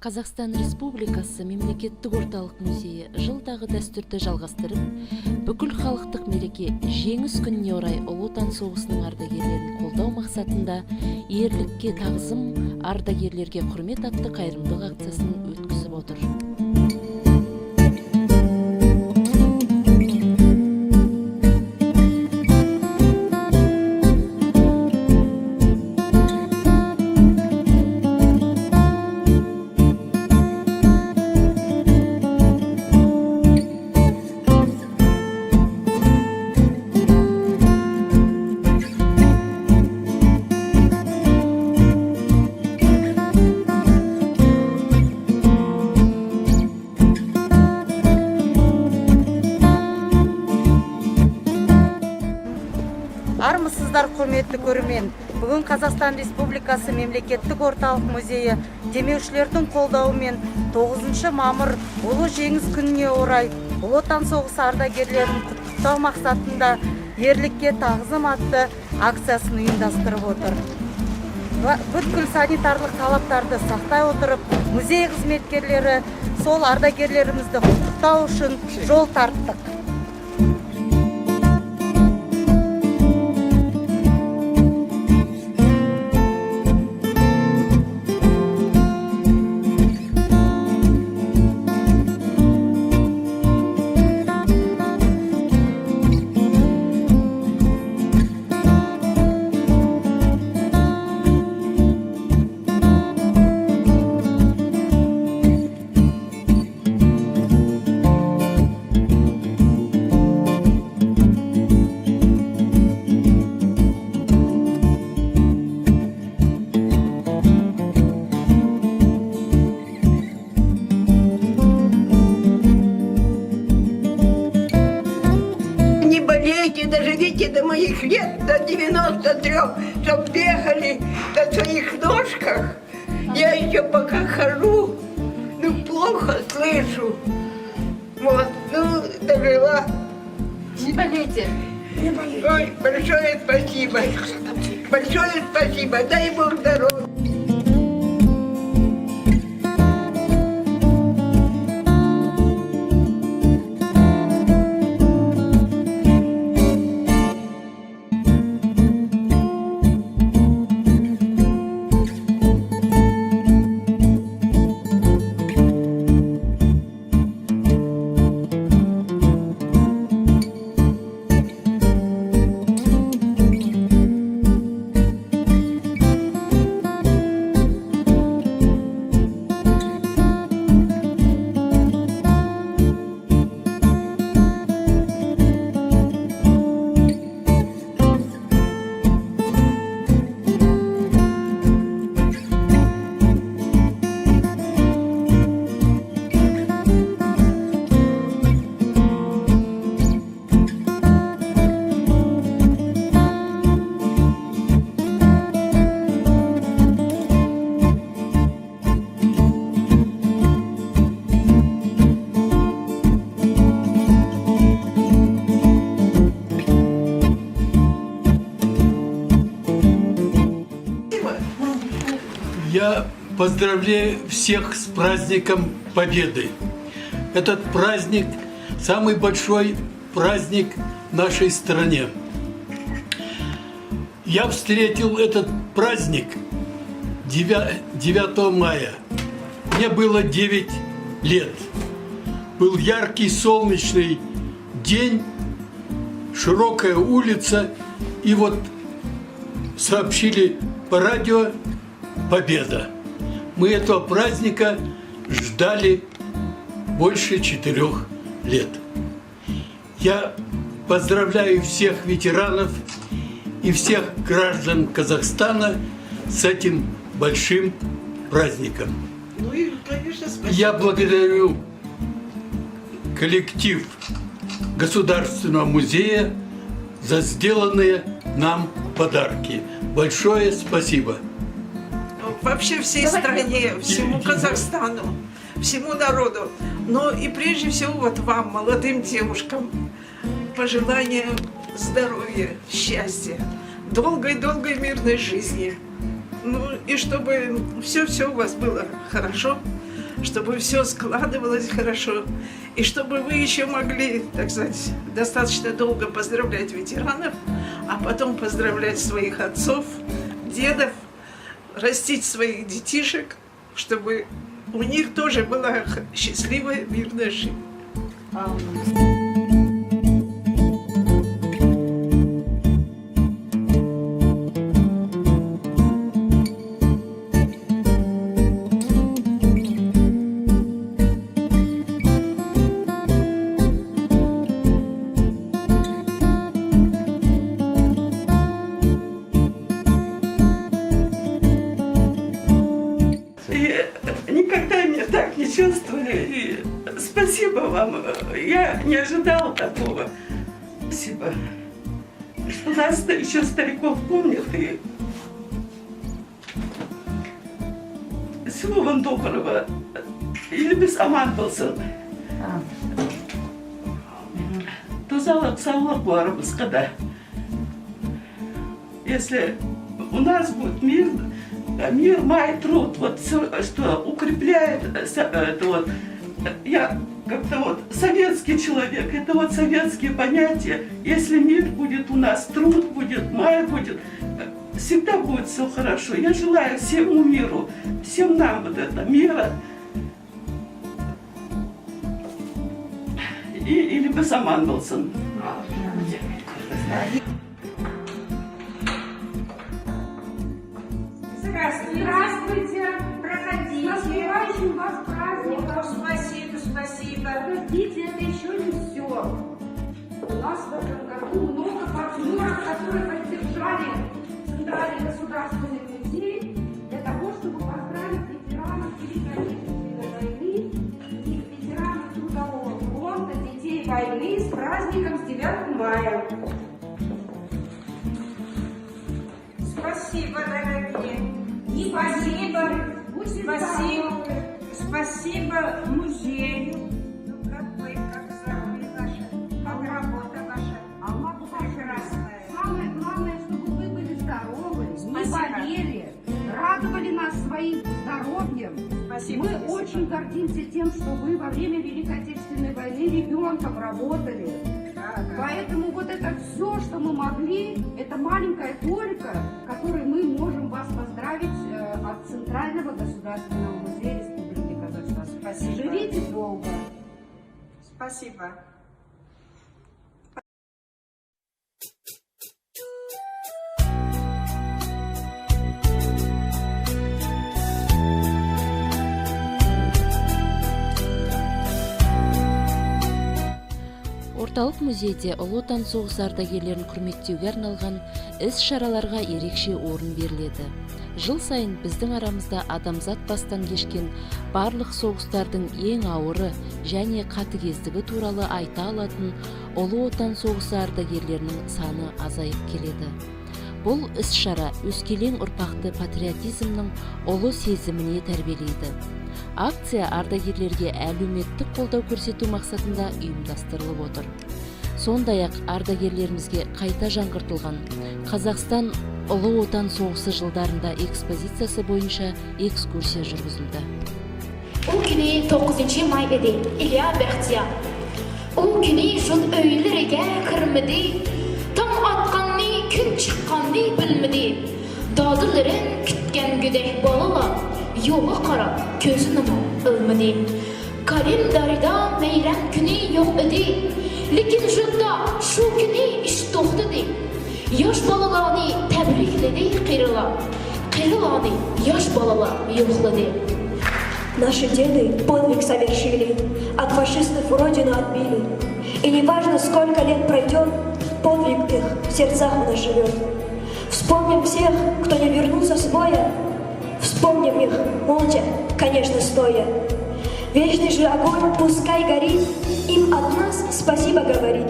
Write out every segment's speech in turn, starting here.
Қазақстан Республикасы мемлекеттік орталық музейі жылдағы дәстүрді жалғастырып, бүкіл халықтық мереке жеңіс күніне орай Ұлы Отан соғысының ардагерлерін қолдау мақсатында ерлікке тағзым, ардагерлерге құрмет атты қайырымдылық акциясын өткізіп отыр. Армысыздар, құрметті көрермен. Бүгін Қазақстан Республикасы мемлекеттік орталық музейі демеушілердің қолдауымен 9 мамыр Ұлы жеңіс күніне орай Ұлы Отан соғысы ардагерлерін құттықтау мақсатында ерлікке тағзым атты акциясын ұйымдастырып отыр. Бүткіл санитарлық талаптарды сақтай отырып, музей қызметкерлері сол ардагерлерімізді құттықтау үшін жол тарттық. Доживите до моих лет, до 93, чтоб бегали на своих ножках. Я еще пока хожу, ну плохо слышу. Вот, ну дожила. Не болейте. Ой, большое спасибо. Большое спасибо. Дай Бог здоровья. Я поздравляю всех с праздником Победы. Этот праздник – самый большой праздник в нашей стране. Я встретил этот праздник 9 мая. Мне было 9 лет. Был яркий солнечный день, широкая улица, и вот сообщили по радио: Победа. Мы этого праздника ждали больше 4 лет. Я поздравляю всех ветеранов и всех граждан Казахстана с этим большим праздником. Ну и, конечно, спасибо. Я благодарю коллектив Государственного музея за сделанные нам подарки. Большое спасибо. Вообще всей стране, всему Казахстану, всему народу. Но и прежде всего вот вам, молодым девушкам, пожелание здоровья, счастья, долгой-долгой мирной жизни. Ну и чтобы все у вас было хорошо, чтобы все складывалось хорошо, и чтобы вы еще могли, так сказать, достаточно долго поздравлять ветеранов, а потом поздравлять своих отцов, дедов, растить своих детишек, чтобы у них тоже была счастливая, мирная жизнь. Никогда меня так не чувствовали. И спасибо вам. Я не ожидала такого. Спасибо. Что нас еще стариков помнят. И всего вам доброго. Елбис Аманболсын. Тузалап саулап барабыз когда. Если у нас будет мир, май, труд, вот все, что укрепляет, это вот, я как-то вот советский человек, это вот советские понятия. Если мир будет у нас, труд будет, май будет, всегда будет все хорошо. Я желаю всему миру, всем нам вот это мира. Или бы Аманболсын. Здравствуйте, проходите. С наступающим вас праздником. Спасибо, спасибо. Подождите, это еще не все. У нас в этом году много партнеров, которые поддержали Центральный государственный музей для того, чтобы поздравить ветеранов Великой Отечественной войны и ветеранов Трудового фронта, детей войны с праздником с 9 мая. Спасибо, дорогие. Спасибо. Спасибо. Спасибо музею. Ну, как вы, как здоровье ваше, как работа ваша. Прекрасная. Самое главное, чтобы вы были здоровы, не Спасибо. болели, радовали нас своим здоровьем. Спасибо. Мы очень гордимся тем, что вы во время Великой Отечественной войны ребенком работали. Да. Поэтому вот это все, что мы могли, это маленькая толика, которой мы можем вас поздравить от Центрального государственного музея Республики Казахстан. Спасибо. Живите долго. Спасибо. Орталық музейде Ұлы Отан соғысы ардагерлерін құрметтеуге арналған іс-шараларға ерекше орын беріледі. Жыл сайын біздің арамызда адамзат бастан кешкен барлық соғыстардың ең ауыры және қатыгездігі туралы айта алатын Ұлы Отан соғысы ардагерлерінің саны азайып келеді. Бұл іс-шара өскелең ұрпақты патриотизмнің ұлы сезіміне тәрбиелейді. Акция ардагерлерге әлеуметтік қолдау көрсету мақсатында ұйымдастырылып отыр. Сондай-ақ ардагерлерімізге қайта жаңғыртылған Қазақстан Ұлы Отан соғысы жылдарында экспозициясы бойынша экскурсия жүргізілді. O günü 9 may idi, İlya Bəxtiyar. O günü şun öylürege kırmıdı, tam atqanını, gün çıqqanını bilmedi. Dadırların kütken güdek balala, yola qarab, gözünü ılmıdı. Karim darida meyrem günü yok idi, lekin şunda şu günü iş toxtadı. Yaş balalarını təbrikledi qırılanı yaş balalar yoxladı. Наши деды подвиг совершили, от фашистов родину отбили. И неважно, сколько лет пройдет, подвиг их в сердцах у нас живет. Вспомним всех, кто не вернулся с боя, вспомним их молча, конечно, стоя. Вечный же огонь пускай горит, им от нас спасибо говорит.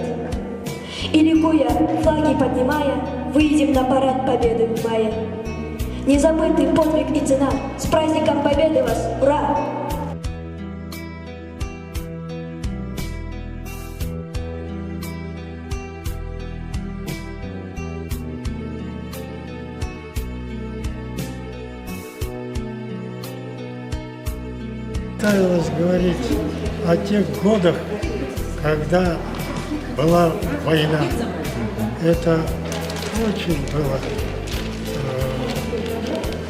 И ликуя, флаги поднимая, выйдем на парад победы в мае. Незабытый подвиг и цена. С праздником Победы вас! Ура! Понравилось говорить о тех годах, когда была война. Это очень было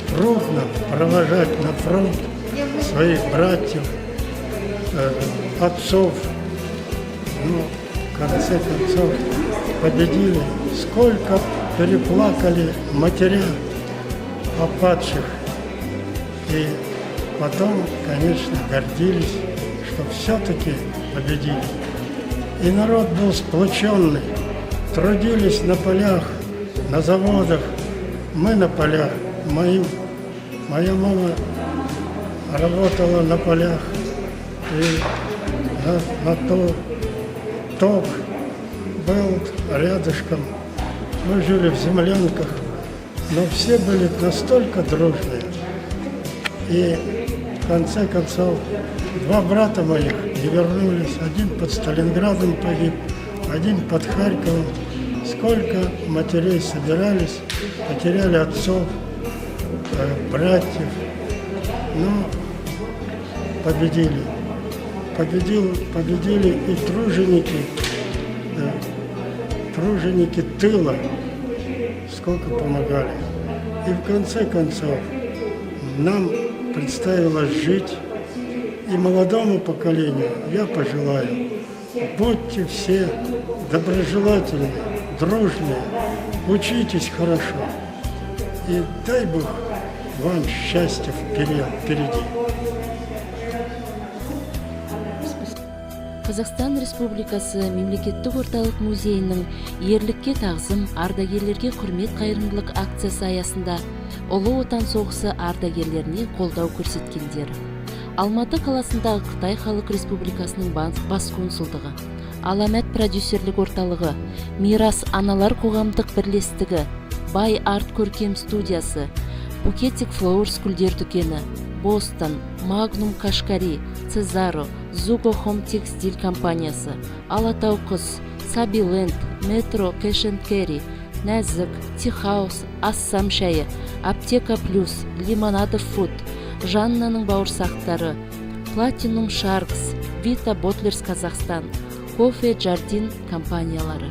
трудно провожать на фронт своих братьев, отцов. Ну, в конце концов, победили. Сколько переплакали матеря о падших. И потом, конечно, гордились, что все-таки победили. И народ был сплоченный. Трудились на полях, на заводах. Мы на полях. Моя мама работала на полях. И на ток был рядышком. Мы жили в землянках, но все были настолько дружные. И в конце концов, два брата моих не вернулись. Один под Сталинградом погиб, один под Харьковом. Сколько матерей собирались, потеряли отцов, братьев. Но победили. Победили и труженики тыла, сколько помогали. И в конце концов нам представилось жить, и молодому поколению я пожелаю: будьте все доброжелательны, дружные, учитесь хорошо, и дай Бог вам счастья впереди. Қазақстан Республикасы Мемлекеттік орталық музейінің ерлікке тағзым, ардагерлерге құрмет қайырымдылық акциясы аясында Ұлы Отан соғысы ардагерлеріне қолдау көрсеткендер. Алматы қаласындағы Қытай Халық Республикасының бас консулдығы, Аламәт продюсерлік орталығы, Мирас аналар қоғамдық бірлестігі, Бай арт көркем студиясы, Букетик Flowers гүлдер дүкені, Бостон, Магнум Кашкари, Цезаро, Зуго Хом текстиль компаниясы, Алатау құс, Сабиленд, Метро Кэш энд Кэрри, Нәзік, Тихаус, Ассам шайы, Аптека Плюс, Лимонадо Фуд, Жаннаның бауырсақтары, Platinum Sharks, Vita Bottlers Казахстан, Кофе Джардин компаниялары.